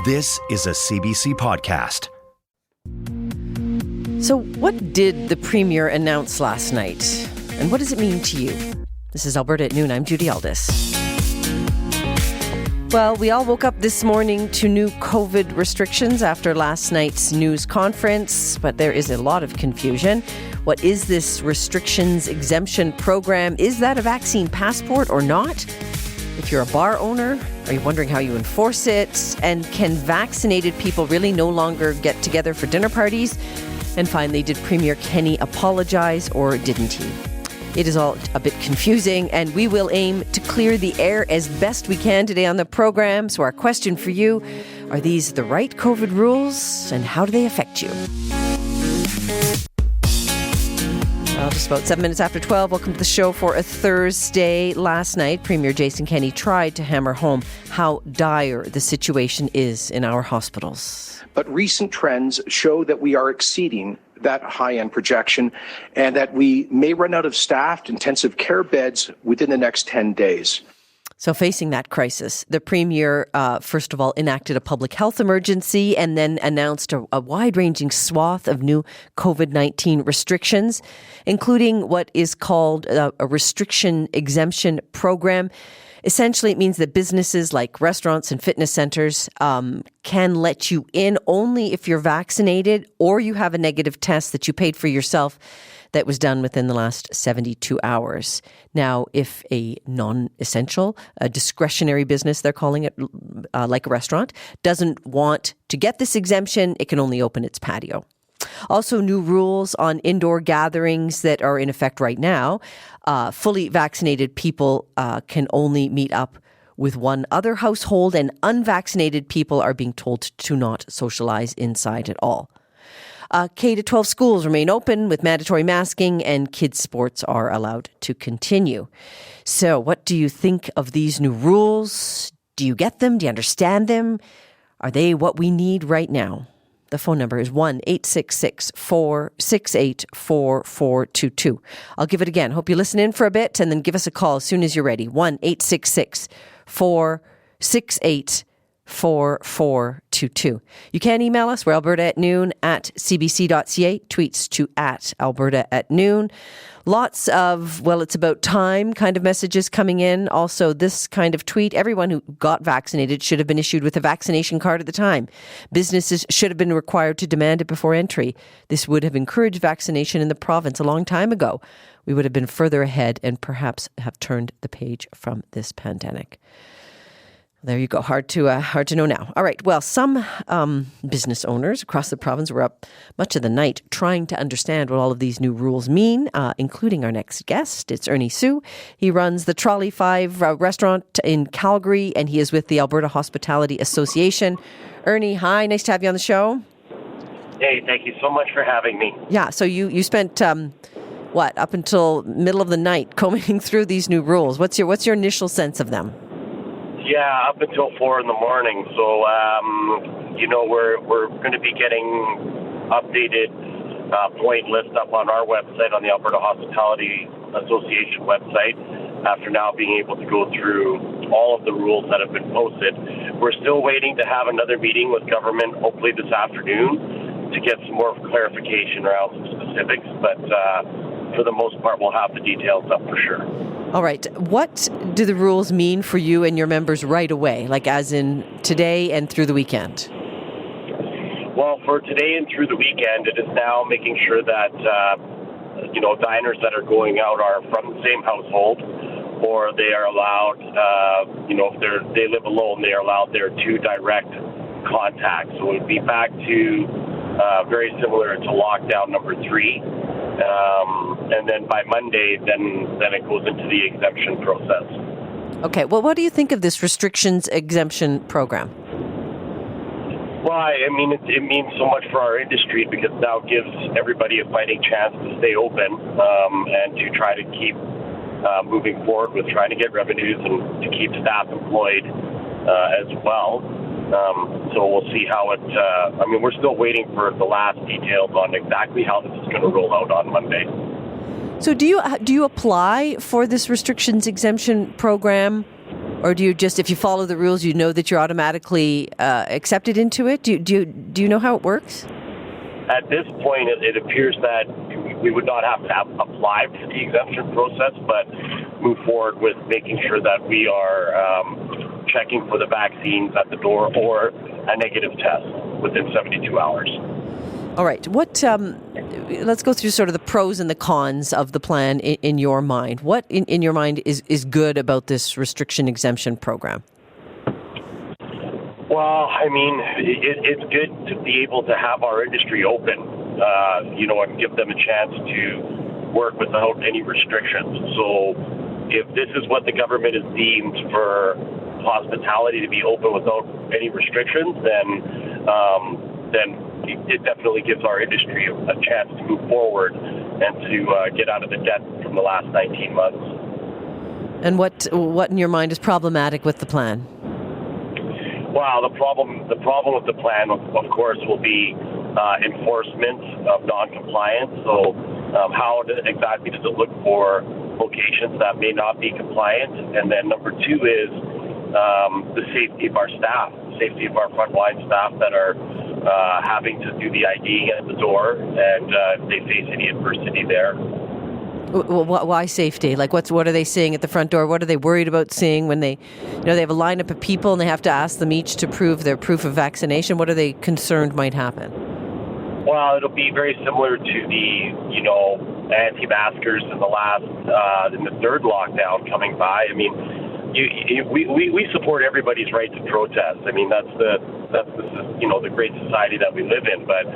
This is a CBC podcast. So what did the Premier announce last night? And what does it mean to you? This is Alberta at Noon. I'm Judy Aldis. Well, we all woke up this morning to new COVID restrictions after last night's news conference, but there is a lot of confusion. What is this restrictions exemption program? Is that a vaccine passport or not? If you're a bar owner, are you wondering how you enforce it? And can vaccinated people really no longer get together for dinner parties? And finally, did Premier Kenney apologize or didn't he? It is all a bit confusing, and we will aim to clear the air as best we can today on the program. So our question for you, are these the right COVID rules, and how do they affect you? Well, just about 7 minutes after 12, welcome to the show for a Thursday. Last night, Premier Jason Kenney tried to hammer home how dire the situation is in our hospitals. But recent trends show that we are exceeding that high-end projection and that we may run out of staffed intensive care beds within the next 10 days. So facing that crisis, the Premier, first of all, enacted a public health emergency and then announced a wide-ranging swath of new COVID-19 restrictions, including what is called a restriction exemption program. Essentially, it means that businesses like restaurants and fitness centers can let you in only if you're vaccinated or you have a negative test that you paid for yourself that was done within the last 72 hours. Now, if a non-essential, a discretionary business, they're calling it, like a restaurant, doesn't want to get this exemption, it can only open its patio. Also, new rules on indoor gatherings that are in effect right now. Fully vaccinated people can only meet up with one other household, and unvaccinated people are being told to not socialize inside at all. K-12 schools remain open with mandatory masking, and kids' sports are allowed to continue. So what do you think of these new rules? Do you get them? Do you understand them? Are they what we need right now? The phone number is 1-866-468-4422. I'll give it again. Hope you listen in for a bit and then give us a call as soon as you're ready. 1-866-468-4422. You can email us. We're Alberta at Noon at cbc.ca. Tweets to at Alberta at Noon. Lots of, well, it's about time kind of messages coming in. Also, this kind of tweet, everyone who got vaccinated should have been issued with a vaccination card at the time. Businesses should have been required to demand it before entry. This would have encouraged vaccination in the province a long time ago. We would have been further ahead and perhaps have turned the page from this pandemic. There you go. Hard to know now. All right. Well, some business owners across the province were up much of the night trying to understand what all of these new rules mean, including our next guest. It's Ernie Sue. He runs the Trolley 5 restaurant in Calgary, and he is with the Alberta Hospitality Association. Ernie, hi. Nice to have you on the show. Hey, thank you so much for having me. Yeah. So you spent up until middle of the night combing through these new rules. What's your initial sense of them? Yeah, up until 4 a.m. So, we're going to be getting updated point list up on our website, on the Alberta Hospitality Association website, after now being able to go through all of the rules that have been posted. We're still waiting to have another meeting with government, hopefully this afternoon, to get some more clarification around some specifics. But for the most part, we'll have the details up for sure. All right. What do the rules mean for you and your members right away, like as in today and through the weekend? Well, for today and through the weekend, it is now making sure that, diners that are going out are from the same household, or they are allowed, if they live alone, they are allowed their 2 direct contacts. So it would be back to very similar to lockdown number 3. And then by Monday, then it goes into the exemption process. Okay. Well, what do you think of this restrictions exemption program? Well, it means so much for our industry because it now gives everybody a fighting chance to stay open and to try to keep moving forward with trying to get revenues and to keep staff employed as well. So we'll see how it, we're still waiting for the last details on exactly how this is going to roll out on Monday. So do you apply for this restrictions exemption program Or do you just, if you follow the rules, you know that you're automatically accepted into it? Do you know how it works? At this point, it appears that we would not have to apply for the exemption process, but move forward with making sure that we are checking for the vaccines at the door or a negative test within 72 hours. All right. Let's go through sort of the pros and the cons of the plan in your mind. What in your mind is good about this restriction exemption program? Well, I mean, it's good to be able to have our industry open, and give them a chance to work without any restrictions. So if this is what the government has deemed for hospitality to be open without any restrictions, then it definitely gives our industry a chance to move forward and to get out of the debt from the last 19 months. And what in your mind is problematic with the plan? Well, the problem with the plan, of course, will be enforcement of non-compliance. So how exactly does it look for locations that may not be compliant? And then number two is the safety of our staff, safety of our frontline staff that are having to do the ID at the door, and if they face any adversity there. Why safety? Like, what are they seeing at the front door? What are they worried about seeing when they have a lineup of people and they have to ask them each to prove their proof of vaccination? What are they concerned might happen? Well, it'll be very similar to the, anti-maskers in the third lockdown coming by. I mean, we support everybody's right to protest. I mean, that's the great society that we live in. But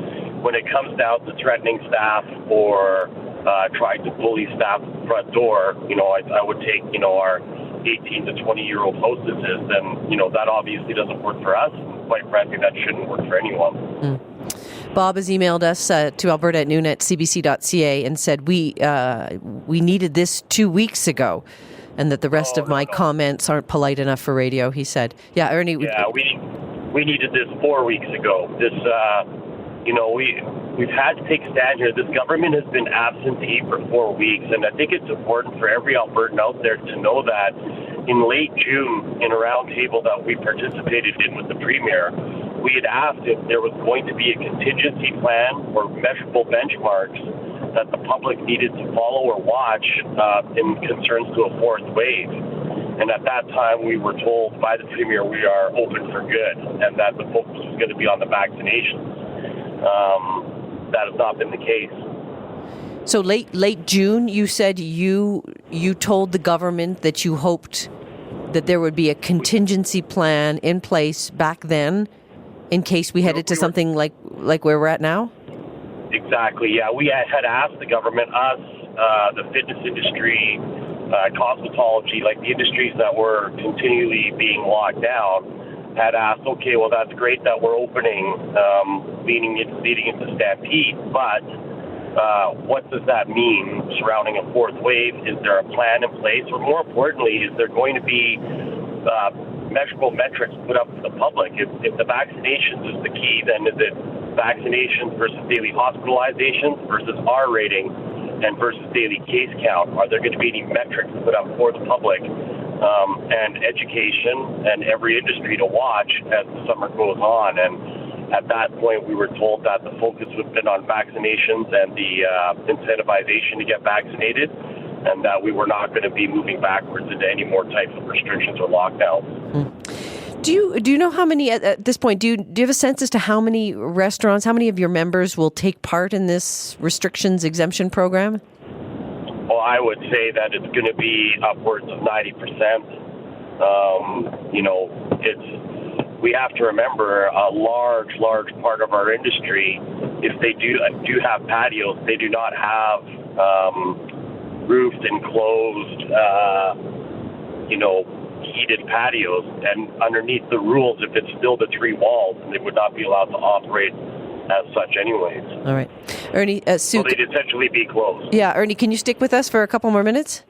when it comes down to threatening staff or trying to bully staff at the front door, I would take, our 18 to 20-year-old hostesses, then, that obviously doesn't work for us. Quite frankly, that shouldn't work for anyone. Bob has emailed us to alberta@noon@cbc.ca and said we needed this 2 weeks ago, and that the rest of my comments aren't polite enough for radio, he said. Yeah, Ernie. Yeah, we needed this 4 weeks ago. This, we've had to take a stand here. This government has been absentee for 4 weeks, and I think it's important for every Albertan out there to know that in late June, in a roundtable that we participated in with the Premier, we had asked if there was going to be a contingency plan or measurable benchmarks that the public needed to follow or watch in concerns to a fourth wave. And at that time, we were told by the Premier we are open for good and that the focus was going to be on the vaccinations. That has not been the case. So late June, you said you told the government that you hoped that there would be a contingency plan in place back then in case we headed to something like where we're at now? Exactly, yeah. We had asked the government, us, the fitness industry, cosmetology, like the industries that were continually being locked down, had asked, okay, well, that's great that we're opening, leading into Stampede, but what does that mean surrounding a fourth wave? Is there a plan in place? Or more importantly, is there going to be measurable metrics put up to the public? If the vaccinations is the key, then is it vaccinations versus daily hospitalizations versus R rating and versus daily case count? Are there going to be any metrics put up for the public and education and every industry to watch as the summer goes on? And at that point, we were told that the focus would have been on vaccinations and the incentivization to get vaccinated, and that we were not going to be moving backwards into any more types of restrictions or lockdowns. Do you know how many at this point? Do you have a sense as to how many restaurants, how many of your members will take part in this restrictions exemption program? Well, I would say that it's going to be upwards of 90%. We have to remember a large part of our industry, if they do have patios, they do not have roofed, enclosed, heated patios. And underneath the rules, if it's still the three walls, they would not be allowed to operate as such anyways. All right. Ernie, so they'd essentially be closed. Yeah, Ernie, can you stick with us for a couple more minutes?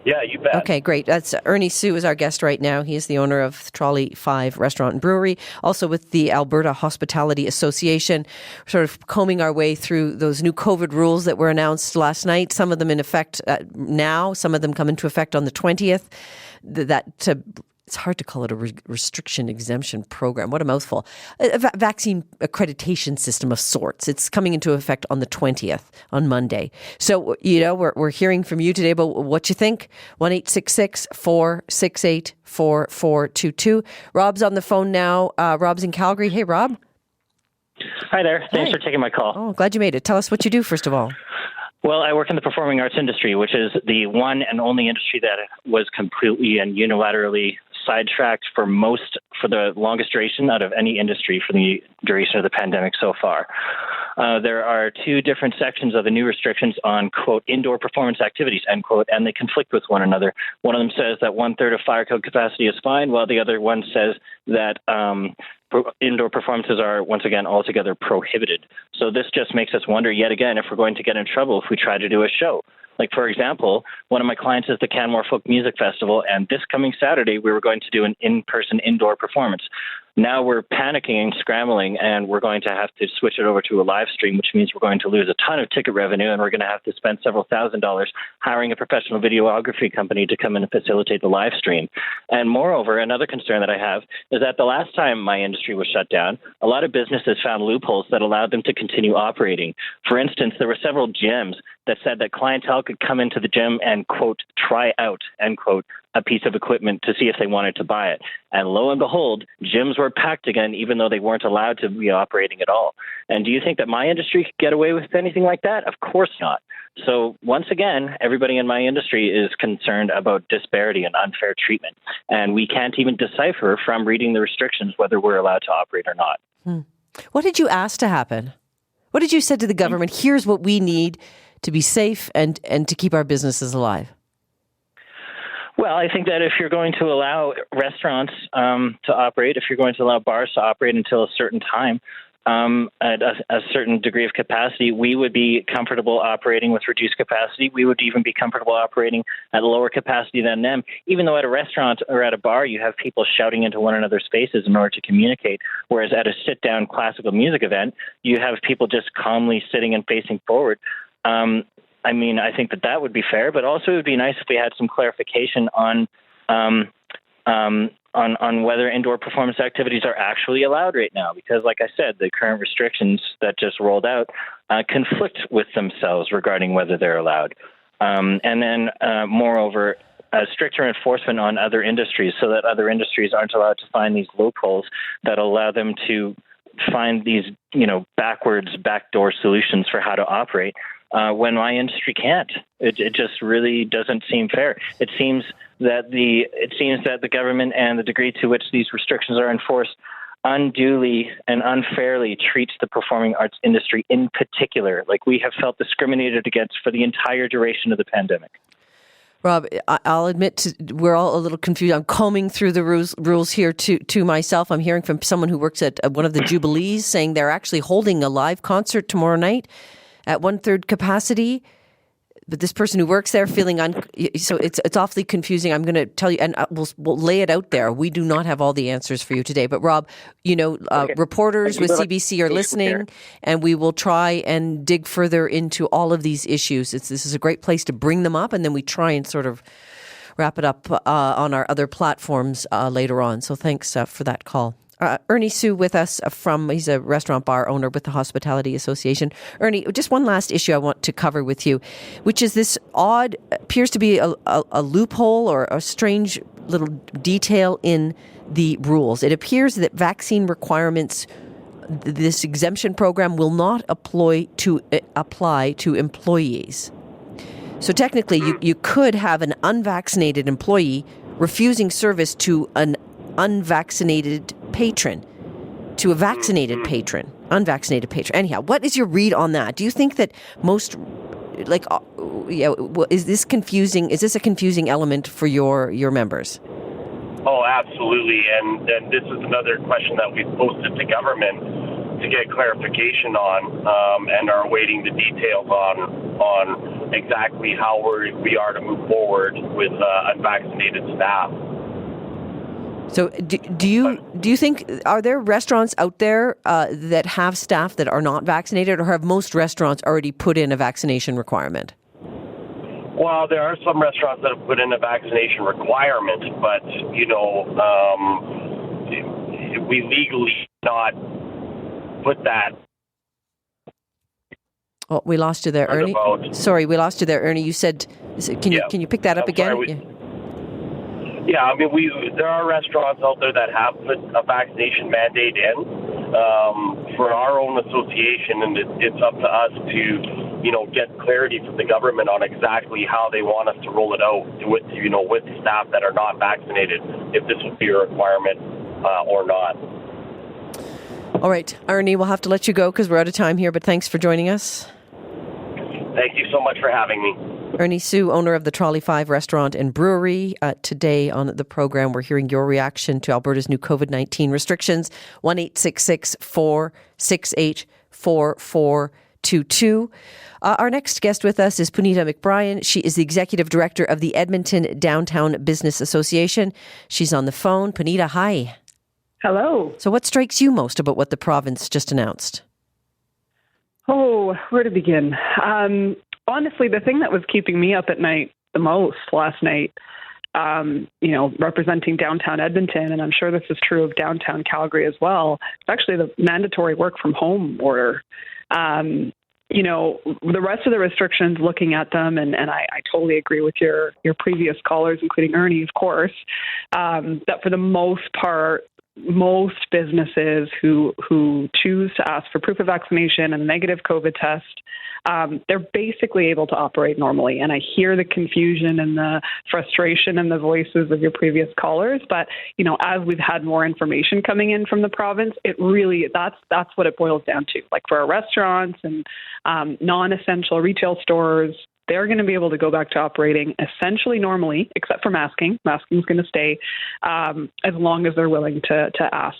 Yeah, you bet. Okay, great. That's Ernie Sue is our guest right now. He is the owner of Trolley 5 Restaurant and Brewery, also with the Alberta Hospitality Association, sort of combing our way through those new COVID rules that were announced last night, some of them in effect now, some of them come into effect on the 20th. It's hard to call it a restriction exemption program. What a mouthful. A vaccine accreditation system of sorts. It's coming into effect on the 20th, on Monday. So, we're hearing from you today about what you think. 1-866-468-4422. Rob's on the phone now. Rob's in Calgary. Hey, Rob. Hi there. Thanks for taking my call. Oh, glad you made it. Tell us what you do, first of all. Well, I work in the performing arts industry, which is the one and only industry that was completely and unilaterally sidetracked for the longest duration out of any industry for the duration of the pandemic so far. There are two different sections of the new restrictions on, quote, indoor performance activities, end quote, and they conflict with one another. One of them says that 1/3 of fire code capacity is fine, while the other one says that indoor performances are, once again, altogether prohibited. So this just makes us wonder yet again if we're going to get in trouble if we try to do a show. Like, for example, one of my clients is the Canmore Folk Music Festival, and this coming Saturday, we were going to do an in-person indoor performance. Now we're panicking and scrambling, and we're going to have to switch it over to a live stream, which means we're going to lose a ton of ticket revenue, and we're going to have to spend several $1,000s hiring a professional videography company to come in and facilitate the live stream. And moreover, another concern that I have is that the last time my industry was shut down, a lot of businesses found loopholes that allowed them to continue operating. For instance, there were several gyms that said that clientele could come into the gym and, quote, try out, end quote, a piece of equipment to see if they wanted to buy it. And lo and behold, gyms were packed again, even though they weren't allowed to be operating at all. And do you think that my industry could get away with anything like that? Of course not. So once again, everybody in my industry is concerned about disparity and unfair treatment. And we can't even decipher from reading the restrictions whether we're allowed to operate or not. What did you ask to happen? What did you say to the government? Here's what we need to be safe and to keep our businesses alive. Well, I think that if you're going to allow restaurants to operate, if you're going to allow bars to operate until a certain time, at a certain degree of capacity, we would be comfortable operating with reduced capacity. We would even be comfortable operating at lower capacity than them, even though at a restaurant or at a bar, you have people shouting into one another's faces in order to communicate, whereas at a sit-down classical music event, you have people just calmly sitting and facing forward. I mean, I think that would be fair, but also it would be nice if we had some clarification on whether indoor performance activities are actually allowed right now. Because, like I said, the current restrictions that just rolled out conflict with themselves regarding whether they're allowed. And then, moreover, stricter enforcement on other industries so that other industries aren't allowed to find these loopholes that allow them to find these, backwards, backdoor solutions for how to operate. When my industry can't. It just really doesn't seem fair. It seems that the government and the degree to which these restrictions are enforced unduly and unfairly treats the performing arts industry in particular. Like, we have felt discriminated against for the entire duration of the pandemic. Rob, I'll admit we're all a little confused. I'm combing through the rules here to myself. I'm hearing from someone who works at one of the Jubilees saying they're actually holding a live concert tomorrow night at 1/3 capacity, but this person who works there feeling so it's awfully confusing. I'm going to tell you, and we'll lay it out there. We do not have all the answers for you today, but Rob, okay. Reporters with CBC are listening, and we will try and dig further into all of these issues. This is a great place to bring them up, and then we try and sort of wrap it up on our other platforms later on. So thanks for that call. Ernie Sue with us he's a restaurant bar owner with the Hospitality Association. Ernie, just one last issue I want to cover with you, which is this appears to be a loophole or a strange little detail in the rules. It appears that vaccine requirements, this exemption program, will not apply to employees. So technically, you could have an unvaccinated employee refusing service to an unvaccinated patron, to a vaccinated patron, unvaccinated patron. Anyhow, what is your read on that? Do you think that most, is this confusing? Is this a confusing element for your members? Oh, absolutely. And this is another question that we've posted to government to get clarification on, and are awaiting the details on exactly how we are to move forward with unvaccinated staff. So do you think, are there restaurants out there that have staff that are not vaccinated, or have most restaurants already put in a vaccination requirement? Well, there are some restaurants that have put in a vaccination requirement, but, we legally not put that. Oh, we lost you there, Ernie. Sorry, we lost you there, Ernie. You said, can you pick that up again? Yeah, there are restaurants out there that have put a vaccination mandate in for our own association, and it's up to us to, get clarity from the government on exactly how they want us to roll it out with staff that are not vaccinated, if this would be a requirement or not. All right, Ernie, we'll have to let you go because we're out of time here, but thanks for joining us. Thank you so much for having me. Ernie Sue, owner of the Trolley 5 restaurant and brewery. Today on the program, we're hearing your reaction to Alberta's new COVID-19 restrictions. 1-866-468-4422. Our next guest with us is Punita McBrien. She is the executive director of the Edmonton Downtown Business Association. She's on the phone. Punita, hi. Hello. So what strikes you most about what the province just announced? Oh, where to begin? Honestly, the thing that was keeping me up at night the most last night, representing downtown Edmonton, and I'm sure this is true of downtown Calgary as well, it's actually the mandatory work from home order. The rest of the restrictions, looking at them, and I totally agree with your previous callers, including Ernie, of course, that for the most part, most businesses who choose to ask for proof of vaccination and a negative COVID test, they're basically able to operate normally. And I hear the confusion and the frustration in the voices of your previous callers. But, as we've had more information coming in from the province, it really, that's what it boils down to. Like for our restaurants and non-essential retail stores, they're going to be able to go back to operating essentially normally, except for masking. Masking is going to stay as long as they're willing to ask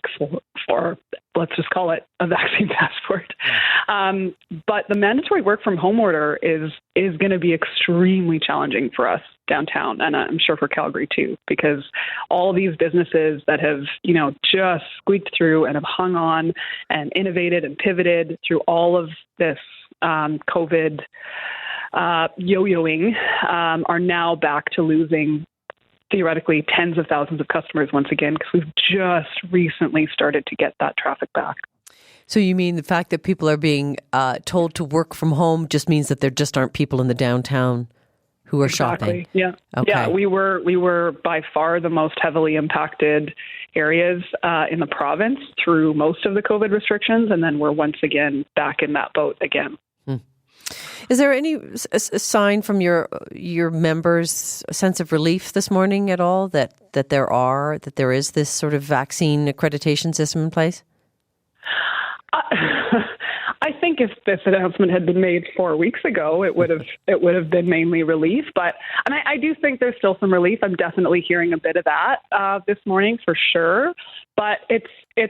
for, let's just call it a vaccine passport. Yeah. But the mandatory work from home order is going to be extremely challenging for us downtown, and I'm sure for Calgary too, because all these businesses that have, just squeaked through and have hung on and innovated and pivoted through all of this COVID yo-yoing are now back to losing theoretically tens of thousands of customers once again, because we've just recently started to get that traffic back. So you mean the fact that people are being told to work from home just means that there just aren't people in the downtown who are shopping? Yeah. Okay. Yeah, we were by far the most heavily impacted areas in the province through most of the COVID restrictions, and then we're once again back in that boat again. Is there any sign from your members, a sense of relief this morning at all that there is this sort of vaccine accreditation system in place? I think if this announcement had been made 4 weeks ago, it would have been mainly relief. But I do think there's still some relief. I'm definitely hearing a bit of that this morning for sure. But it's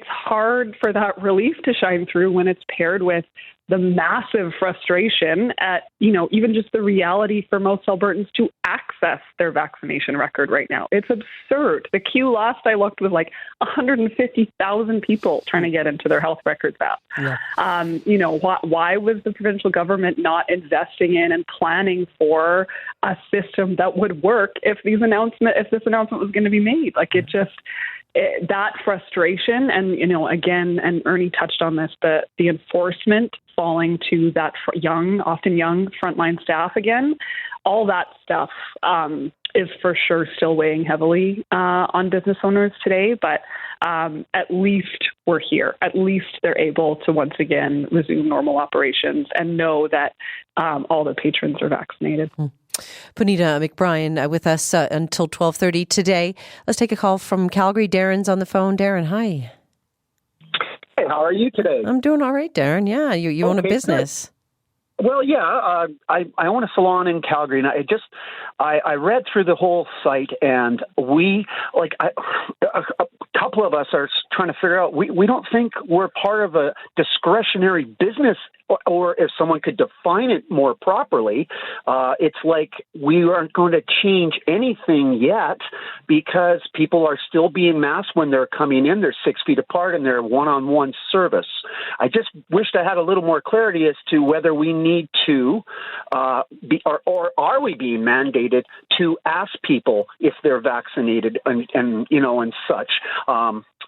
hard for that relief to shine through when it's paired with the massive frustration at, even just the reality for most Albertans to access their vaccination record right now. It's absurd. The queue last I looked was like 150,000 people trying to get into their health records app. Yeah. Why was the provincial government not investing in and planning for a system that would work if this announcement was going to be made? Like it just... that frustration and, again, and Ernie touched on this, the enforcement falling to that often young frontline staff again, all that stuff is for sure still weighing heavily on business owners today. But at least we're here. At least they're able to once again resume normal operations and know that all the patrons are vaccinated. Punita McBrien with us until 12:30 today. Let's take a call from Calgary. Darren's on the phone. Darren, hi. Hey, how are you today? I'm doing all right, Darren. Yeah, you own a business. Good. Well, yeah, I own a salon in Calgary, and I read through the whole site, and a couple of us are trying to figure out, we don't think we're part of a discretionary business, or if someone could define it more properly, it's like we aren't going to change anything yet because people are still being masked when they're coming in. They're 6 feet apart and they're one-on-one service. I just wished I had a little more clarity as to whether we need to or are we being mandated to ask people if they're vaccinated and such.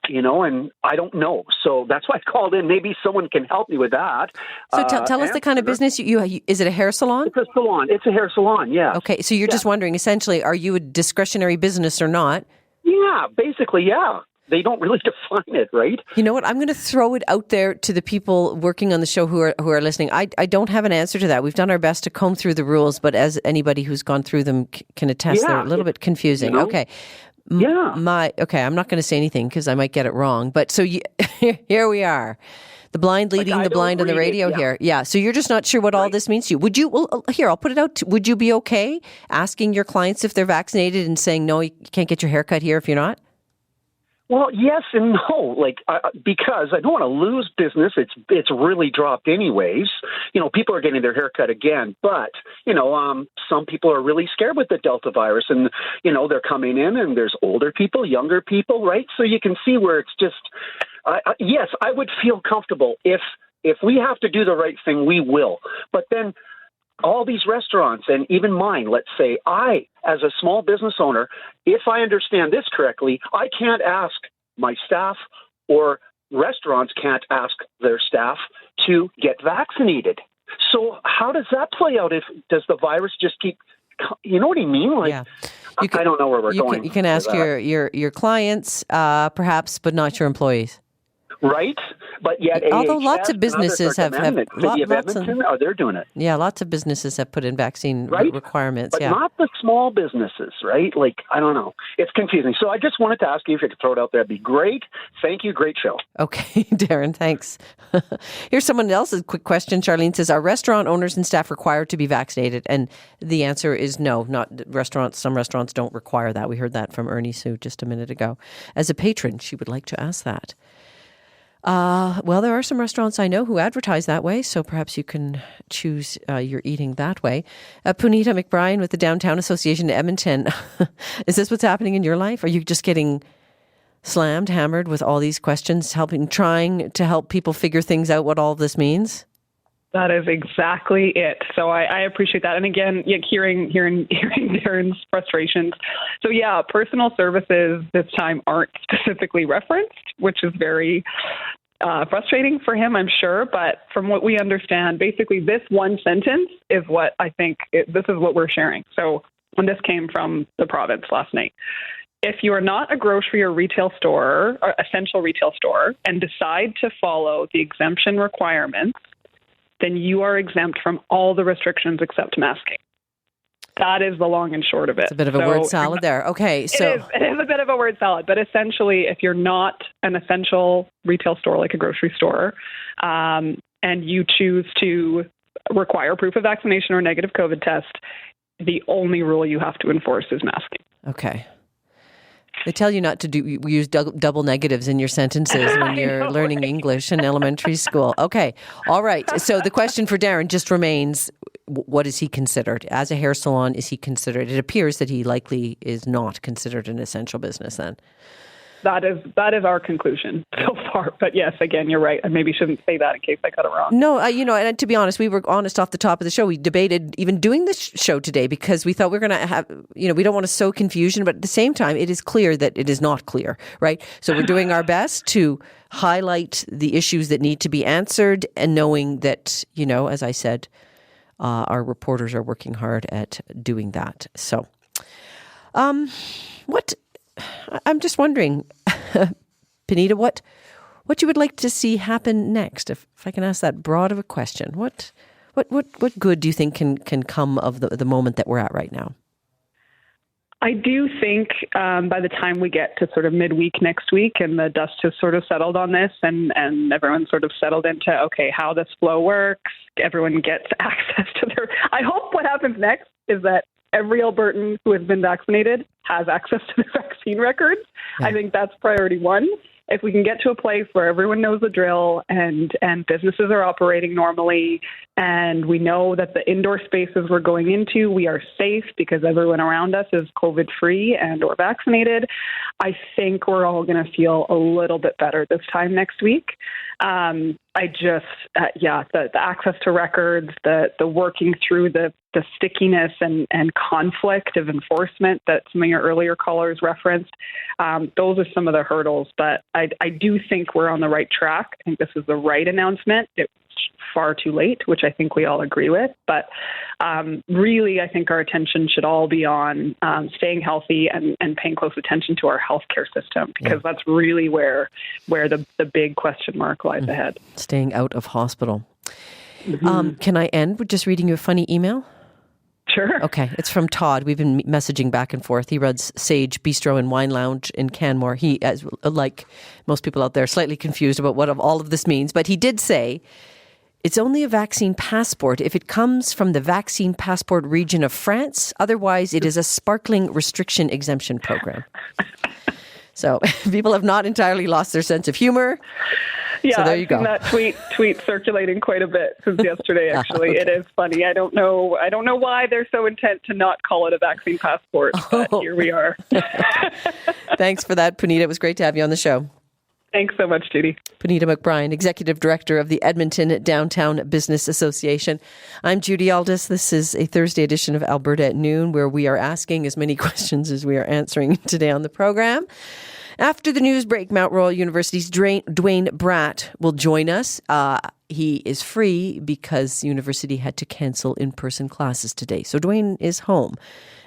And I don't know. So that's why I called in. Maybe someone can help me with that. So tell us the kind of business you is it a hair salon? It's a salon. It's a hair salon, yeah. Okay, so you're just wondering, essentially, are you a discretionary business or not? Yeah, basically, yeah. They don't really define it, right? You know what? I'm going to throw it out there to the people working on the show who are listening. I don't have an answer to that. We've done our best to comb through the rules, but as anybody who's gone through them can attest, they're a little bit confusing. Okay. Yeah. I'm not going to say anything because I might get it wrong. But so here we are. The blind leading the blind on the radio here. Yeah. So you're just not sure what all this means to you. Would you, here, I'll put it out. Would you be okay asking your clients if they're vaccinated and saying, no, you can't get your hair cut here if you're not? Well, yes and no, because I don't want to lose business. It's really dropped anyways. People are getting their hair cut again, but, some people are really scared with the Delta virus and, they're coming in and there's older people, younger people, right? So you can see where it's just, yes, I would feel comfortable if we have to do the right thing, we will. But then all these restaurants and even mine, let's say I, as a small business owner, if I understand this correctly, I can't ask my staff or restaurants can't ask their staff to get vaccinated. So how does that play out? Does the virus just keep, you know what I mean? I don't know where we're going. You can ask your clients, perhaps, but not your employees. Right? But yet, although lots of businesses have City of Edmonton, they're doing it. Yeah, lots of businesses have put in vaccine requirements. But not the small businesses, right? I don't know. It's confusing. So I just wanted to ask you if you could throw it out there. That'd be great. Thank you. Great show. Okay, Darren, thanks. Here's someone else's quick question. Charlene says, are restaurant owners and staff required to be vaccinated? And the answer is no, not restaurants. Some restaurants don't require that. We heard that from Ernie Sue just a minute ago. As a patron, she would like to ask that. Well, there are some restaurants I know who advertise that way, so perhaps you can choose your eating that way. Punita McBrien with the Downtown Association in Edmonton. Is this what's happening in your life? Are you just getting hammered with all these questions, trying to help people figure things out, what all of this means? That is exactly it. So I appreciate that. And again, hearing Darren's frustrations. So personal services this time aren't specifically referenced, which is very frustrating for him, I'm sure. But from what we understand, basically this one sentence is what I think, this is what we're sharing. So when this came from the province last night, if you are not a grocery or retail store or essential retail store and decide to follow the exemption requirements, then you are exempt from all the restrictions except masking. That is the long and short of it. It's a bit of a word salad there. Okay, so it is a bit of a word salad, but essentially, if you're not an essential retail store like a grocery store, and you choose to require proof of vaccination or negative COVID test, the only rule you have to enforce is masking. Okay. They tell you not to use double negatives in your sentences when you're learning English in elementary school. Okay. All right. So the question for Darren just remains, what is he considered? As a hair salon, is he considered? It appears that he likely is not considered an essential business then. That is our conclusion so far. But yes, again, you're right. I maybe shouldn't say that in case I got it wrong. No, and to be honest, we were honest off the top of the show. We debated even doing this show today because we thought we were going to have, we don't want to sow confusion, but at the same time, it is clear that it is not clear, right? So we're doing our best to highlight the issues that need to be answered and knowing that, as I said, our reporters are working hard at doing that. So, I'm just wondering, Punita, what you would like to see happen next? If I can ask that broad of a question, what good do you think can come of the moment that we're at right now? I do think by the time we get to sort of midweek next week and the dust has sort of settled on this and everyone's sort of settled into, okay, how this flow works, everyone gets access to I hope what happens next is that every Albertan who has been vaccinated has access to the vaccine records. Yeah. I think that's priority one. If we can get to a place where everyone knows the drill and businesses are operating normally, and we know that the indoor spaces we're going into, we are safe because everyone around us is COVID-free and or vaccinated, I think we're all going to feel a little bit better this time next week. The access to records, the working through the stickiness and conflict of enforcement that some of your earlier callers referenced, those are some of the hurdles. But I do think we're on the right track. I think this is the right announcement. It's far too late, which I think we all agree with. But really, I think our attention should all be on staying healthy and paying close attention to our healthcare system, because that's really where the big question mark lies ahead. Staying out of hospital. Can I end with just reading you a funny email? Sure. Okay. It's from Todd. We've been messaging back and forth. He runs Sage Bistro and Wine Lounge in Canmore. He, as like most people out there, slightly confused about what all of this means. But he did say it's only a vaccine passport if it comes from the vaccine passport region of France. Otherwise, it is a sparkling restriction exemption program. So people have not entirely lost their sense of humor. Yeah, so there you go. I've seen that tweet circulating quite a bit since yesterday, actually. Okay. It is funny. I don't know why they're so intent to not call it a vaccine passport, but here we are. Thanks for that, Puneeta. It was great to have you on the show. Thanks so much, Judy. Puneeta McBride, Executive Director of the Edmonton Downtown Business Association. I'm Judy Aldis. This is a Thursday edition of Alberta at Noon, where we are asking as many questions as we are answering today on the program. After the news break, Mount Royal University's Dwayne Bratt will join us. He is free because the university had to cancel in-person classes today. So Dwayne is home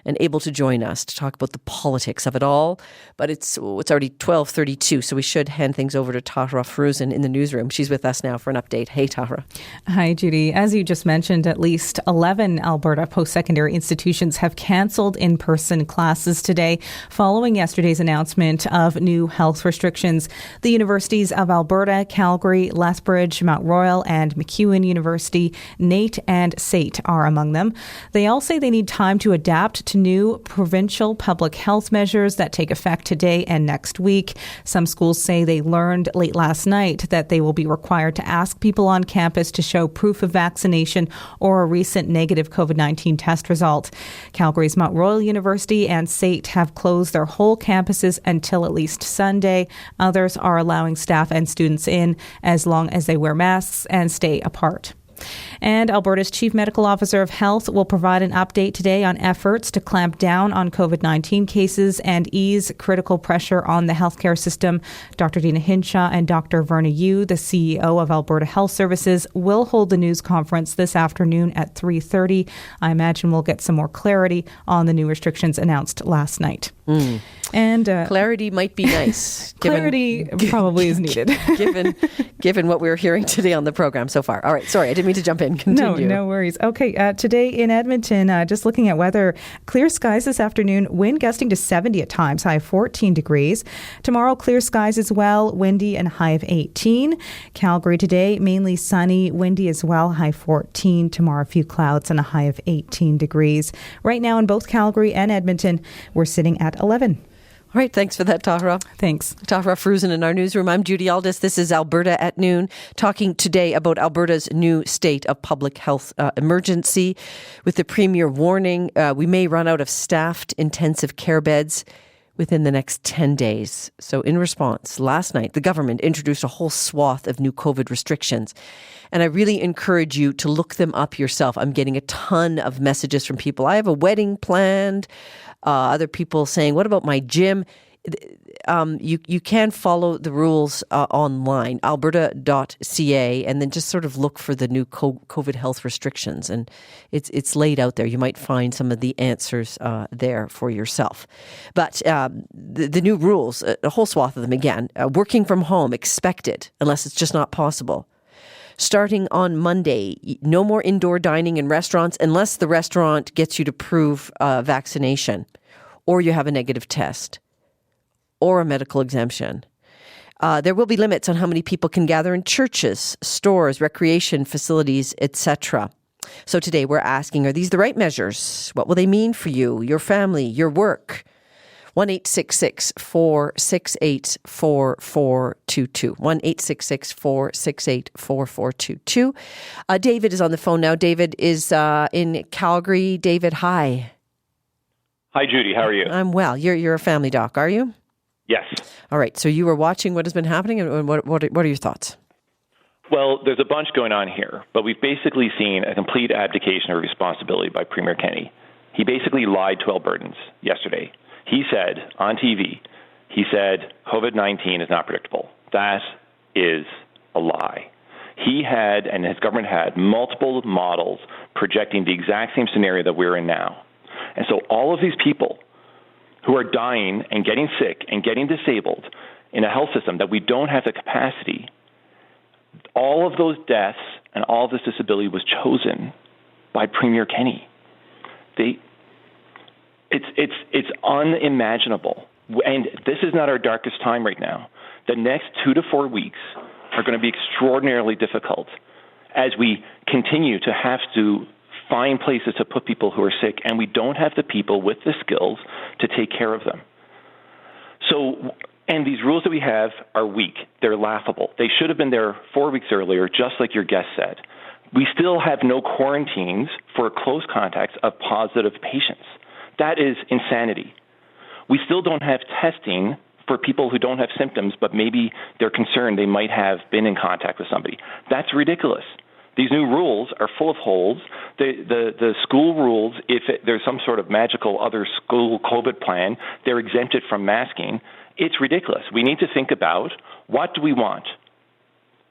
and able to join us to talk about the politics of it all. But it's already 12:32, so we should hand things over to Tahra Fruzin in the newsroom. She's with us now for an update. Hey, Tahra. Hi, Judy. As you just mentioned, at least 11 Alberta post-secondary institutions have cancelled in-person classes today following yesterday's announcement of new health restrictions. The universities of Alberta, Calgary, Lethbridge, Mount Royal, and MacEwan University, NAIT and SAIT are among them. They all say they need time to adapt to new provincial public health measures that take effect today and next week. Some schools say they learned late last night that they will be required to ask people on campus to show proof of vaccination or a recent negative COVID-19 test result. Calgary's Mount Royal University and SAIT have closed their whole campuses until at least Sunday. Others are allowing staff and students in as long as they wear masks and stay apart. And Alberta's Chief Medical Officer of Health will provide an update today on efforts to clamp down on COVID-19 cases and ease critical pressure on the healthcare system. Dr. Dina Hinshaw and Dr. Verna Yu, the CEO of Alberta Health Services, will hold the news conference this afternoon at 3:30. I imagine we'll get some more clarity on the new restrictions announced last night. And clarity might be nice. Clarity probably is needed. given what we're hearing today on the program so far. All right, sorry, I didn't mean to jump in. Continue. No worries. Okay, today in Edmonton, just looking at weather, clear skies this afternoon, wind gusting to 70 at times, high of 14 degrees. Tomorrow, clear skies as well, windy and high of 18. Calgary today, mainly sunny, windy as well, high 14. Tomorrow, a few clouds and a high of 18 degrees. Right now in both Calgary and Edmonton, we're sitting at 11. All right, thanks for that, Tahra. Thanks. Tahra Fruzin in our newsroom. I'm Judy Aldis. This is Alberta at Noon, talking today about Alberta's new state of public health emergency. With the Premier warning, we may run out of staffed intensive care beds within the next 10 days. So in response, last night, the government introduced a whole swath of new COVID restrictions. And I really encourage you to look them up yourself. I'm getting a ton of messages from people. I have a wedding planned. Other people saying, what about my gym? You can follow the rules online, alberta.ca, and then just sort of look for the new COVID health restrictions. And it's laid out there. You might find some of the answers there for yourself. But the new rules, a whole swath of them again, working from home expected, unless it's just not possible. Starting on Monday, no more indoor dining in restaurants unless the restaurant gets you to prove vaccination or you have a negative test or a medical exemption. There will be limits on how many people can gather in churches, stores, recreation facilities, etc. So today we're asking, are these the right measures? What will they mean for you, your family, your work? 1-866-468-4422. 1-866-468-4422. David is on the phone now. David is in Calgary. David, hi. Hi, Judy. How are you? I'm well. You're a family doc, are you? Yes. All right. So you were watching what has been happening, and what are your thoughts? Well, there's a bunch going on here, but we've basically seen a complete abdication of responsibility by Premier Kenney. He basically lied to Albertans yesterday. He said on TV, COVID-19 is not predictable. That is a lie. He had, and his government had, multiple models projecting the exact same scenario that we're in now. And so all of these people who are dying and getting sick and getting disabled in a health system that we don't have the capacity, all of those deaths and all of this disability was chosen by Premier Kenney. It's unimaginable. And this is not our darkest time right now. The next 2 to 4 weeks are going to be extraordinarily difficult as we continue to have to find places to put people who are sick, and we don't have the people with the skills to take care of them. So, and these rules that we have are weak. They're laughable. They should have been there 4 weeks earlier, just like your guest said. We still have no quarantines for close contacts of positive patients. That is insanity. We still don't have testing for people who don't have symptoms, but maybe they're concerned they might have been in contact with somebody. That's ridiculous. These new rules are full of holes. The school rules, if there's some sort of magical other school COVID plan, they're exempted from masking. It's ridiculous. We need to think about, what do we want?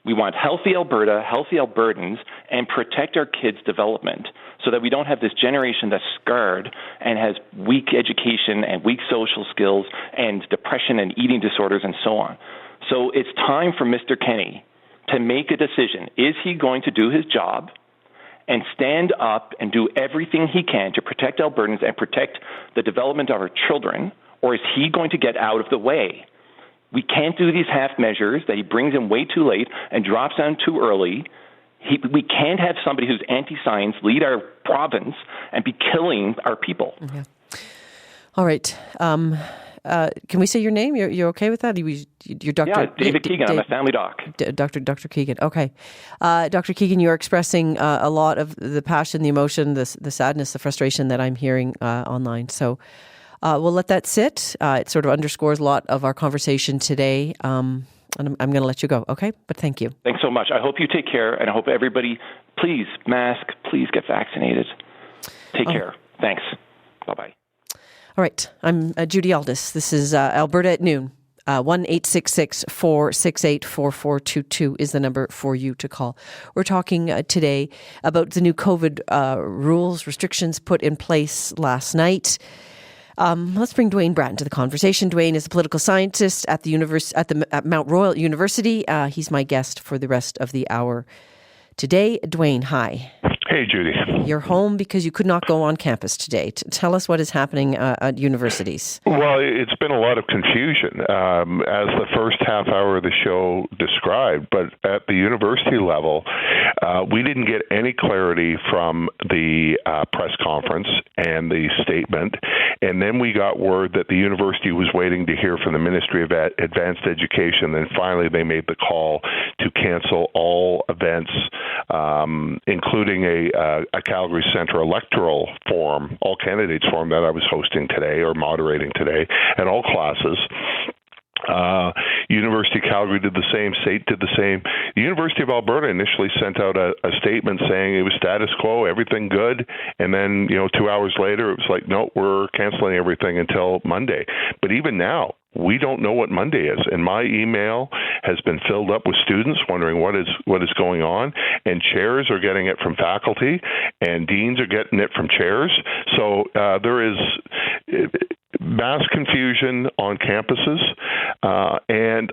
We want healthy Alberta, healthy Albertans, and protect our kids' development so that we don't have this generation that's scarred and has weak education and weak social skills and depression and eating disorders and so on. So it's time for Mr. Kenney to make a decision. Is he going to do his job and stand up and do everything he can to protect Albertans and protect the development of our children, or is he going to get out of the way? We can't do these half measures that he brings in way too late and drops down too early. We can't have somebody who's anti-science lead our province and be killing our people. Okay. All right. Can we say your name? You're okay with that? You're Dr. Yeah, David Keegan. I'm a family doc. Dr. Keegan. Okay. Dr. Keegan, you're expressing a lot of the passion, the emotion, the sadness, the frustration that I'm hearing online. So we'll let that sit. It sort of underscores a lot of our conversation today. And I'm going to let you go, okay? But thank you. Thanks so much. I hope you take care, and I hope everybody, please mask, please get vaccinated. Take care. Thanks. Bye-bye. All right. I'm Judy Aldis. This is Alberta at Noon. 1-866-468-4422 is the number for you to call. We're talking today about the new COVID rules, restrictions put in place last night. Let's bring Dwayne Bratton to the conversation. Dwayne is a political scientist at at Mount Royal University. He's my guest for the rest of the hour today. Dwayne, hi. Hey, Judy. You're home because you could not go on campus today. Tell us what is happening at universities. Well, it's been a lot of confusion, as the first half hour of the show described. But at the university level, we didn't get any clarity from the press conference and the statement. And then we got word that the university was waiting to hear from the Ministry of Advanced Education. Then finally, they made the call to cancel all events, including a Calgary Centre electoral forum, all candidates forum that I was hosting today or moderating today, and all classes. University of Calgary did the same, State did the same. The University of Alberta initially sent out a statement saying it was status quo, everything good, and then 2 hours later it was like, no, we're canceling everything until Monday. But even now, we don't know what Monday is, and my email has been filled up with students wondering what is going on, and chairs are getting it from faculty, and deans are getting it from chairs. So there is mass confusion on campuses, and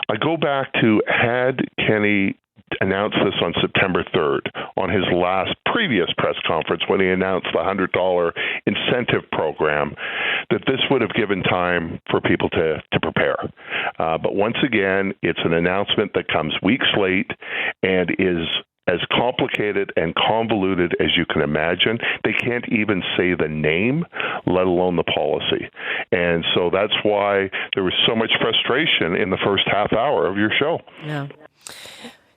I go back to, had Kenney announced this on September 3rd on his previous press conference when he announced the $100 incentive program, that this would have given time for people to prepare. But once again, it's an announcement that comes weeks late and is as complicated and convoluted as you can imagine. They can't even say the name, let alone the policy. And so that's why there was so much frustration in the first half hour of your show. Yeah.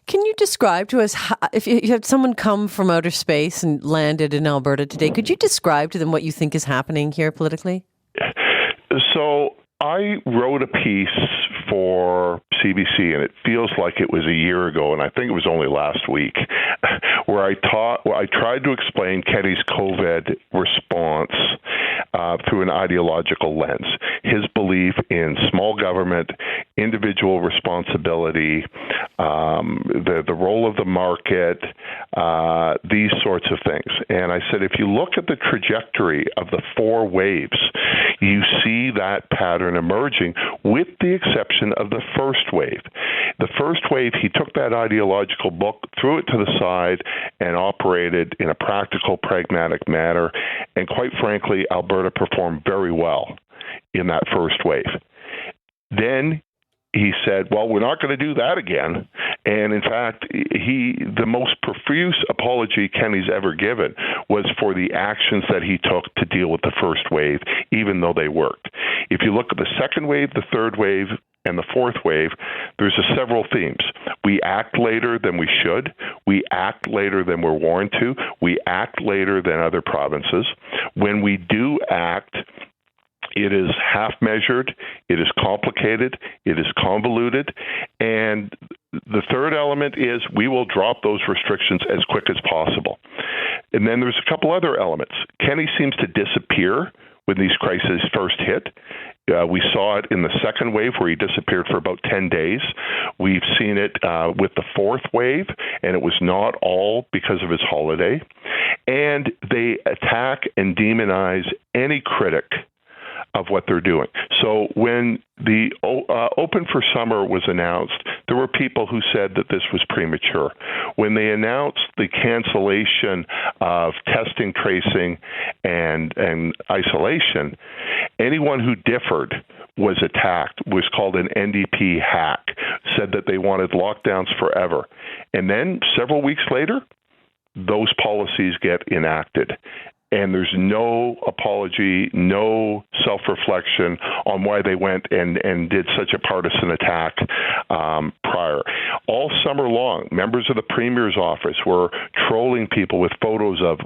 Can you describe to us, if you had someone come from outer space and landed in Alberta today, could you describe to them what you think is happening here politically? So I wrote a piece for CBC, and it feels like it was a year ago, and I think it was only last week, where I tried to explain Kenney's COVID response through an ideological lens. His belief in small government, individual responsibility, the role of the market, these sorts of things. And I said, if you look at the trajectory of the 4 waves, you see that pattern emerging, with the exception of the first wave. The first wave, he took that ideological book, threw it to the side, and operated in a practical, pragmatic manner. And quite frankly, Alberta performed very well in that first wave. Then he said, well, we're not going to do that again. And in fact, the most profuse apology Kenney's ever given was for the actions that he took to deal with the first wave, even though they worked. If you look at the second wave, the third wave, and the fourth wave, there's several themes. We act later than we should. We act later than we're warned to. We act later than other provinces. When we do act, it is half-measured, it is complicated, it is convoluted, and the third element is we will drop those restrictions as quick as possible. And then there's a couple other elements. Kenney seems to disappear when these crises first hit. We saw it in the second wave where he disappeared for about 10 days. We've seen it with the fourth wave, and it was not all because of his holiday. And they attack and demonize any critic of what they're doing. So when the Open for Summer was announced, there were people who said that this was premature. When they announced the cancellation of testing, tracing, and isolation, anyone who differed was attacked, was called an NDP hack, said that they wanted lockdowns forever. And then several weeks later, those policies get enacted. And there's no apology, no self-reflection on why they went and did such a partisan attack prior. All summer long, members of the Premier's office were trolling people with photos of,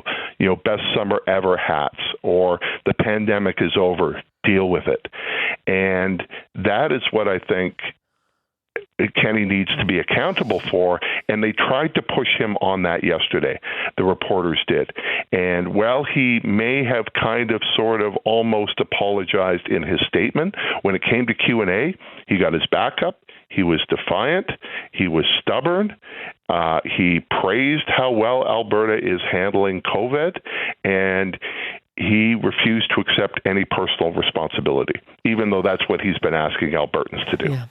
best summer ever hats, or the pandemic is over, deal with it. And that is what I think Kenney needs to be accountable for, and they tried to push him on that yesterday. The reporters did. And while he may have kind of sort of almost apologized in his statement, when it came to Q&A, he got his back up. He was defiant. He was stubborn. He praised how well Alberta is handling COVID, and he refused to accept any personal responsibility, even though that's what he's been asking Albertans to do. Yeah.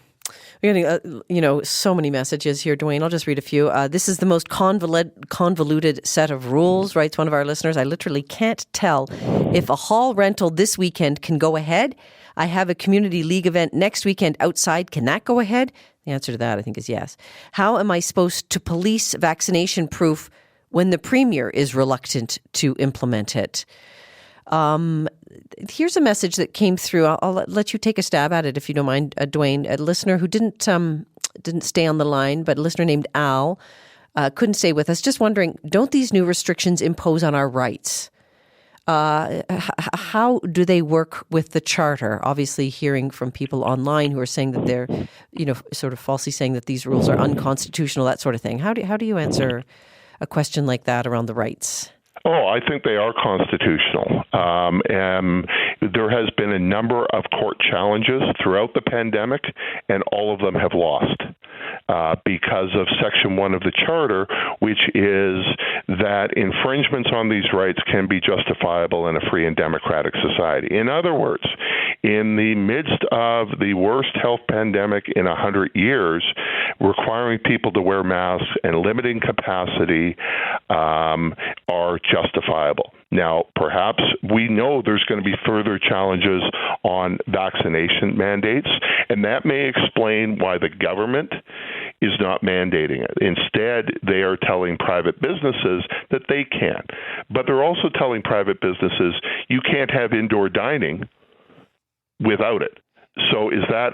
We're getting, so many messages here, Dwayne. I'll just read a few. This is the most convoluted set of rules, writes one of our listeners. I literally can't tell if a hall rental this weekend can go ahead. I have a community league event next weekend outside. Can that go ahead? The answer to that, I think, is yes. How am I supposed to police vaccination proof when the Premier is reluctant to implement it? Here's a message that came through. I'll let you take a stab at it if you don't mind, Dwayne. A listener who didn't stay on the line, but a listener named Al couldn't stay with us. Just wondering, don't these new restrictions impose on our rights? How do they work with the Charter? Obviously, hearing from people online who are saying that they're, sort of falsely saying that these rules are unconstitutional, that sort of thing. How do you answer a question like that around the rights? Oh, I think they are constitutional. And there has been a number of court challenges throughout the pandemic, and all of them have lost because of Section 1 of the Charter, which is that infringements on these rights can be justifiable in a free and democratic society. In other words, in the midst of the worst health pandemic in 100 years, requiring people to wear masks and limiting capacity are justifiable. Now, perhaps we know there's going to be further challenges on vaccination mandates, and that may explain why the government is not mandating it. Instead, they are telling private businesses that they can. But they're also telling private businesses you can't have indoor dining without it. So is that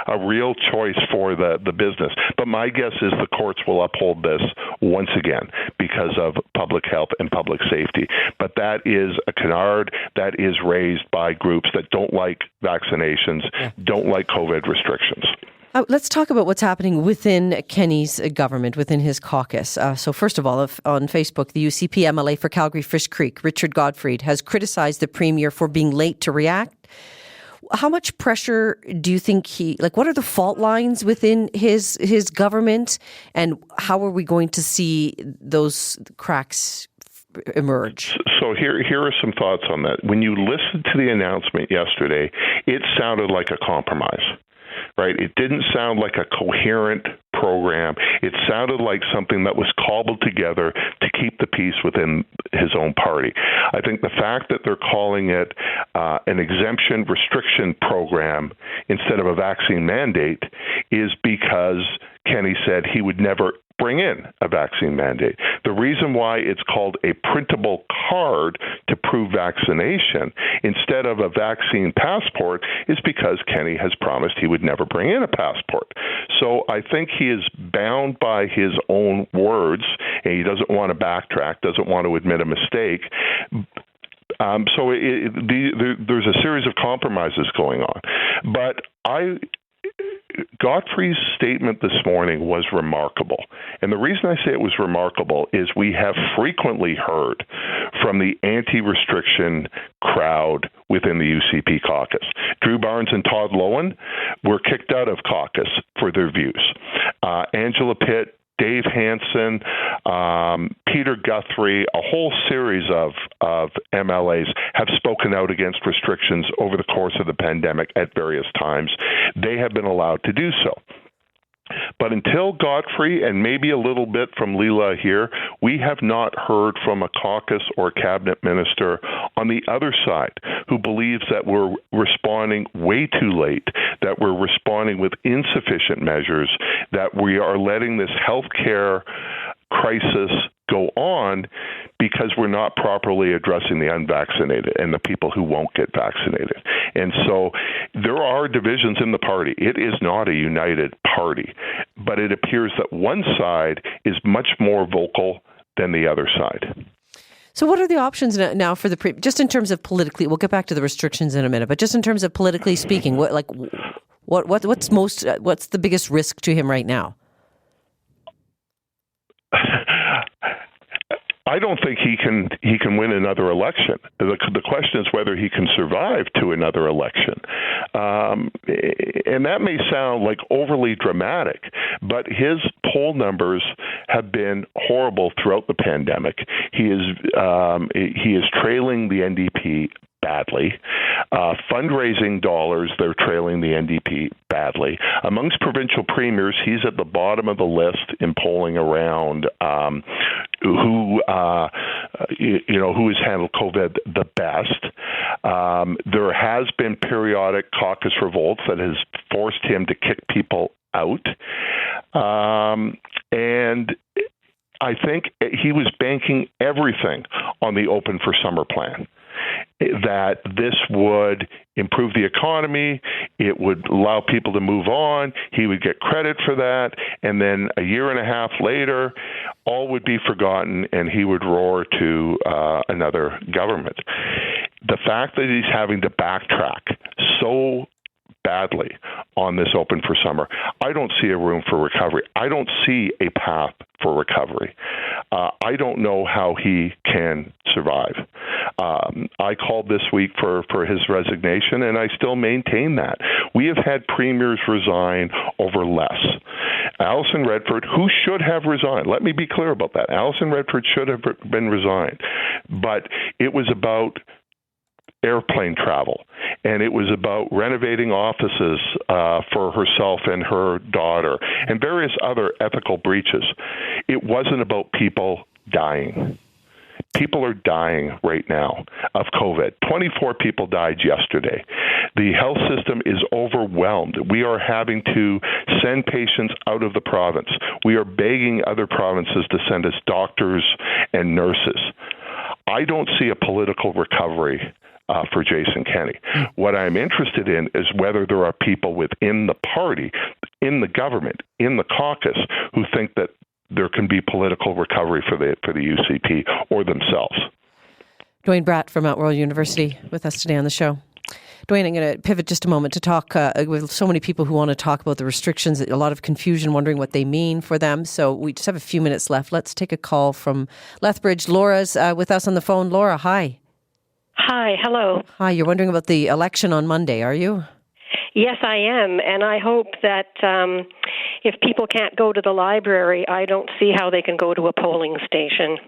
a real choice for the business? But my guess is the courts will uphold this once again because of public health and public safety. But that is a canard that is raised by groups that don't like vaccinations, don't like COVID restrictions. Let's talk about what's happening within Kenney's government, within his caucus. So first of all, on Facebook, the UCP MLA for Calgary-Fish Creek, Richard Gottfried, has criticized the Premier for being late to react. How much pressure do you think what are the fault lines within his government, and how are we going to see those cracks emerge? So here are some thoughts on that. When you listened to the announcement yesterday, it sounded like a compromise. Right? It didn't sound like a coherent program. It sounded like something that was cobbled together to keep the peace within his own party. I think the fact that they're calling it an exemption restriction program instead of a vaccine mandate is because Kenney said he would never bring in a vaccine mandate. The reason why it's called a printable card to prove vaccination instead of a vaccine passport is because Kenney has promised he would never bring in a passport. So I think he is bound by his own words, and he doesn't want to backtrack, doesn't want to admit a mistake. There's a series of compromises going on. But Godfrey's statement this morning was remarkable. And the reason I say it was remarkable is we have frequently heard from the anti-restriction crowd within the UCP caucus. Drew Barnes and Todd Loewen were kicked out of caucus for their views. Angela Pitt, Dave Hansen, Peter Guthrie, a whole series of MLAs have spoken out against restrictions over the course of the pandemic at various times. They have been allowed to do so. But until Godfrey and maybe a little bit from Leela here, we have not heard from a caucus or cabinet minister on the other side who believes that we're responding way too late, that we're responding with insufficient measures, that we are letting this healthcare crisis go on because we're not properly addressing the unvaccinated and the people who won't get vaccinated. And so there are divisions in the party. It is not a united party, but it appears that one side is much more vocal than the other side. So what are the options now for just in terms of politically, we'll get back to the restrictions in a minute, but just in terms of politically speaking, what's the biggest risk to him right now? I don't think he can win another election. The question is whether he can survive to another election. And that may sound like overly dramatic, but his poll numbers have been horrible throughout the pandemic. He is trailing the NDP badly. Fundraising dollars, they're trailing the NDP badly. Amongst provincial premiers, he's at the bottom of the list in polling around who has handled COVID the best. There has been periodic caucus revolts that has forced him to kick people out. And I think he was banking everything on the Open for Summer plan, that this would improve the economy, it would allow people to move on, he would get credit for that, and then a year and a half later, all would be forgotten and he would roar to another government. The fact that he's having to backtrack so badly on this Open for Summer, I don't see a room for recovery. I don't see a path for recovery. I don't know how he can survive. I called this week for his resignation, and I still maintain that. We have had premiers resign over less. Alison Redford, who should have resigned, let me be clear about that. Alison Redford should have been resigned, but it was about airplane travel, and it was about renovating offices for herself and her daughter, and various other ethical breaches. It wasn't about people dying. People are dying right now of COVID. 24 people died yesterday. The health system is overwhelmed. We are having to send patients out of the province. We are begging other provinces to send us doctors and nurses. I don't see a political recovery for Jason Kenney. What I'm interested in is whether there are people within the party, in the government, in the caucus, who think that there can be political recovery for the UCP or themselves. Dwayne Bratt from Mount Royal University with us today on the show. Dwayne, I'm going to pivot just a moment to talk with so many people who want to talk about the restrictions, a lot of confusion, wondering what they mean for them. So we just have a few minutes left. Let's take a call from Lethbridge. Laura's with us on the phone. Laura, hi. Hi, hello. Hi, you're wondering about the election on Monday, are you? Yes, I am, and I hope that if people can't go to the library, I don't see how they can go to a polling station.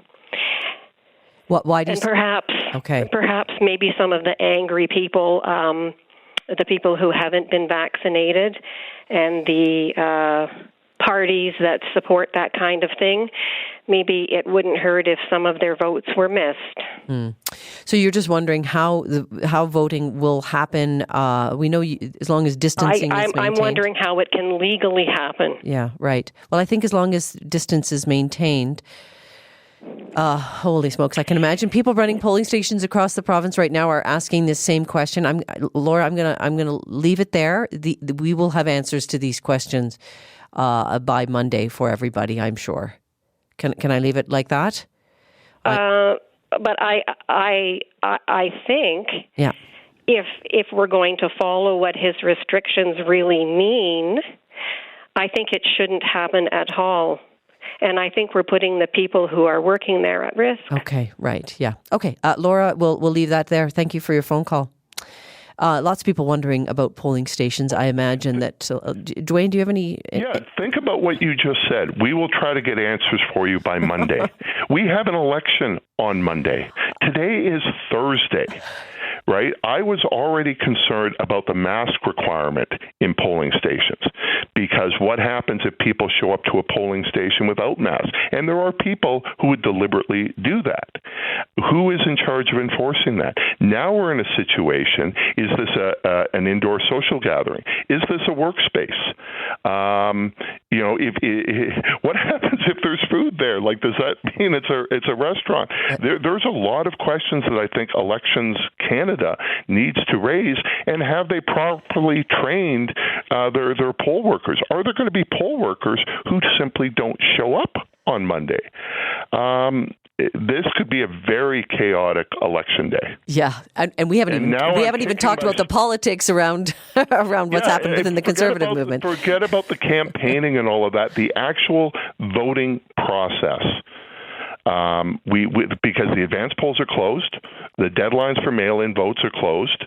Why do you... And perhaps maybe some of the angry people, the people who haven't been vaccinated, and the parties that support that kind of thing, maybe it wouldn't hurt if some of their votes were missed. So you're just wondering how voting will happen. We know as long as distancing is maintained. I'm wondering how it can legally happen. Yeah, right. Well, I think as long as distance is maintained. Holy smokes! I can imagine people running polling stations across the province right now are asking this same question. Laura, I'm gonna leave it there. We will have answers to these questions by Monday for everybody, I'm sure. Can I leave it like that? But I think if we're going to follow what his restrictions really mean, I think it shouldn't happen at all. And I think we're putting the people who are working there at risk. Okay, right, yeah. Okay, Laura, we'll leave that there. Thank you for your phone call. Lots of people wondering about polling stations. I imagine that... Dwayne, do you have any... Yeah, think about what you just said. We will try to get answers for you by Monday. We have an election on Monday. Today is Thursday. Right? I was already concerned about the mask requirement in polling stations, because what happens if people show up to a polling station without masks? And there are people who would deliberately do that. Who is in charge of enforcing that? Now we're in a situation, is this an indoor social gathering? Is this a workspace? What happens if there's food there? Like, does that mean it's a restaurant? There's a lot of questions that I think Elections Canada needs to raise, and have they properly trained their poll workers? Are there going to be poll workers who simply don't show up on Monday? This could be a very chaotic election day. Yeah, and we haven't even talked about the politics around what's happened within the Conservative movement. Forget about the campaigning and all of that. The actual voting process. Because the advance polls are closed, the deadlines for mail-in votes are closed.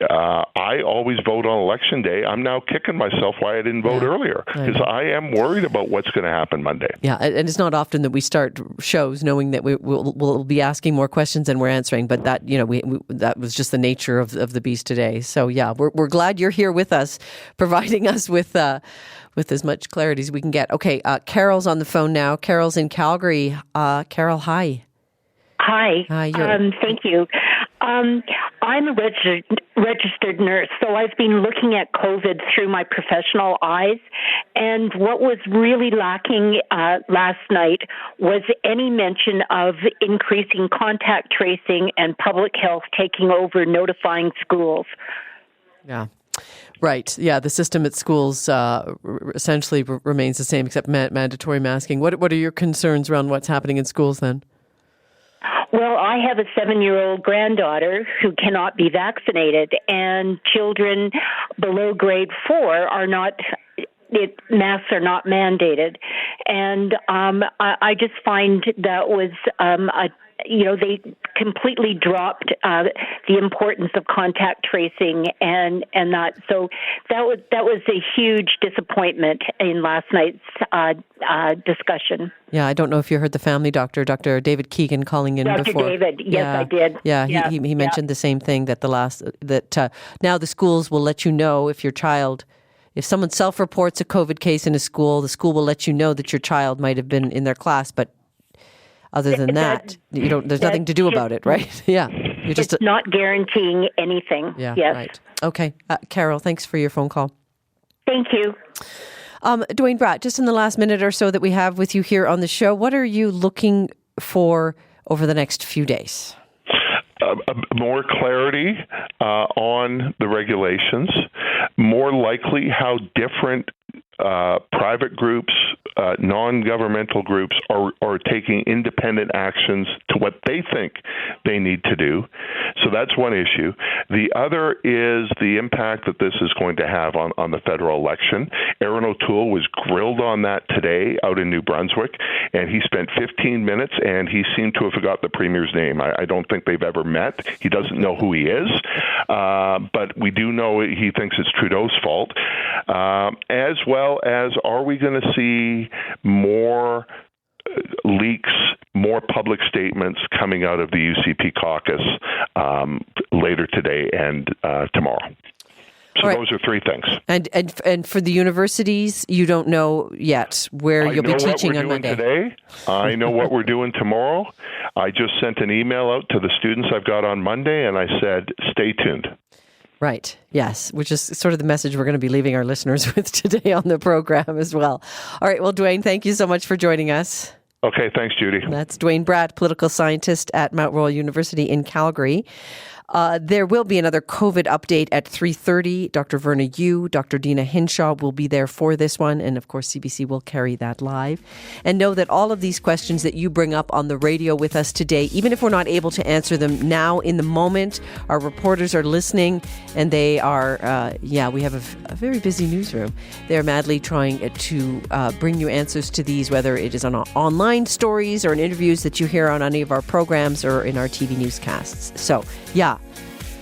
I always vote on Election Day. I'm now kicking myself why I didn't vote earlier, because I am worried about what's going to happen Monday. Yeah, and it's not often that we start shows knowing that we'll be asking more questions than we're answering, but that that was just the nature of the beast today. So yeah, we're glad you're here with us, providing us with as much clarity as we can get. Okay, Carol's on the phone now. Carol's in Calgary. Carol, hi. Hi. Thank you. I'm a registered nurse, so I've been looking at COVID through my professional eyes, and what was really lacking last night was any mention of increasing contact tracing and public health taking over notifying schools. Yeah. Right. Yeah, the system at schools essentially remains the same, except mandatory masking. What are your concerns around what's happening in schools then? Well, I have a 7-year-old granddaughter who cannot be vaccinated, and children below grade 4 are not. Masks are not mandated, and I just find that was they completely dropped the importance of contact tracing and that. So that was a huge disappointment in last night's discussion. Yeah, I don't know if you heard the family doctor, Dr. David Keegan, calling in Dr. before. Dr. David, yes, I did. Yeah, he mentioned the same thing, that now the schools will let you know if someone self-reports a COVID case in a school, the school will let you know that your child might have been in their class, but other than that, there's nothing to do about it, right? Yeah. It's not guaranteeing anything. Yeah, yes. right. Okay. Carol, thanks for your phone call. Thank you. Dwayne Bratt, just in the last minute or so that we have with you here on the show, what are you looking for over the next few days? More clarity on the regulations, more likely how different private groups, non-governmental groups are taking independent actions to what they think they need to do. So that's one issue. The other is the impact that this is going to have on the federal election. Aaron O'Toole was grilled on that today out in New Brunswick, and he spent 15 minutes, and he seemed to have forgot the Premier's name. I don't think they've ever met. He doesn't know who he is, but we do know he thinks it's Trudeau's fault. As well as, are we going to see more leaks, more public statements coming out of the UCP caucus later today and tomorrow? So those are three things. And for the universities, you don't know yet where you'll be teaching on Monday. Today. I know what we're doing tomorrow. I just sent an email out to the students I've got on Monday, and I said, stay tuned. Right. Yes. Which is sort of the message we're going to be leaving our listeners with today on the program as well. All right. Well, Dwayne, thank you so much for joining us. Okay. Thanks, Judy. That's Dwayne Bratt, political scientist at Mount Royal University in Calgary. There will be another COVID update at 3:30. Dr. Verna Yu, Dr. Dina Hinshaw will be there for this one. And of course, CBC will carry that live. And know that all of these questions that you bring up on the radio with us today, even if we're not able to answer them now in the moment, our reporters are listening and they are, we have a very busy newsroom. They're madly trying to bring you answers to these, whether it is on online stories or in interviews that you hear on any of our programs or in our TV newscasts. So,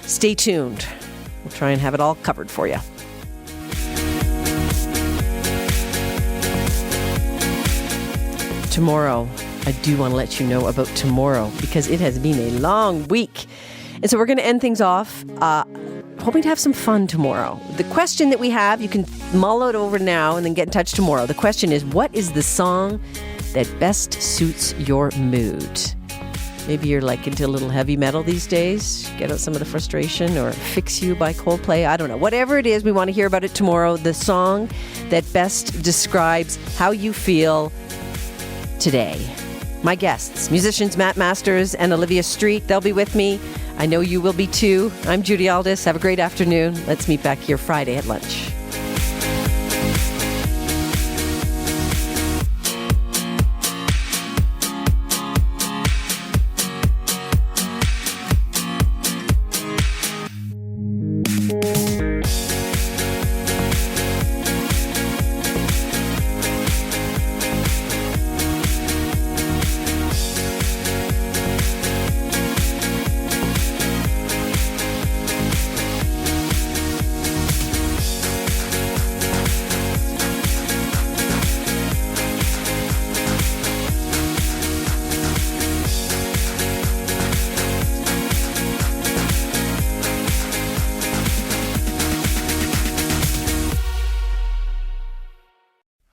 stay tuned. We'll try and have it all covered for you. Tomorrow, I do want to let you know about tomorrow because it has been a long week. And so we're going to end things off hoping to have some fun tomorrow. The question that we have, you can mull it over now and then get in touch tomorrow. The question is, what is the song that best suits your mood? Maybe you're like into a little heavy metal these days. Get out some of the frustration, or Fix You by Coldplay. I don't know. Whatever it is, we want to hear about it tomorrow. The song that best describes how you feel today. My guests, musicians Matt Masters and Olivia Street. They'll be with me. I know you will be too. I'm Judy Aldis. Have a great afternoon. Let's meet back here Friday at lunch.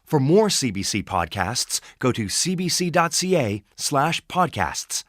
For more CBC podcasts, go to cbc.ca/podcasts.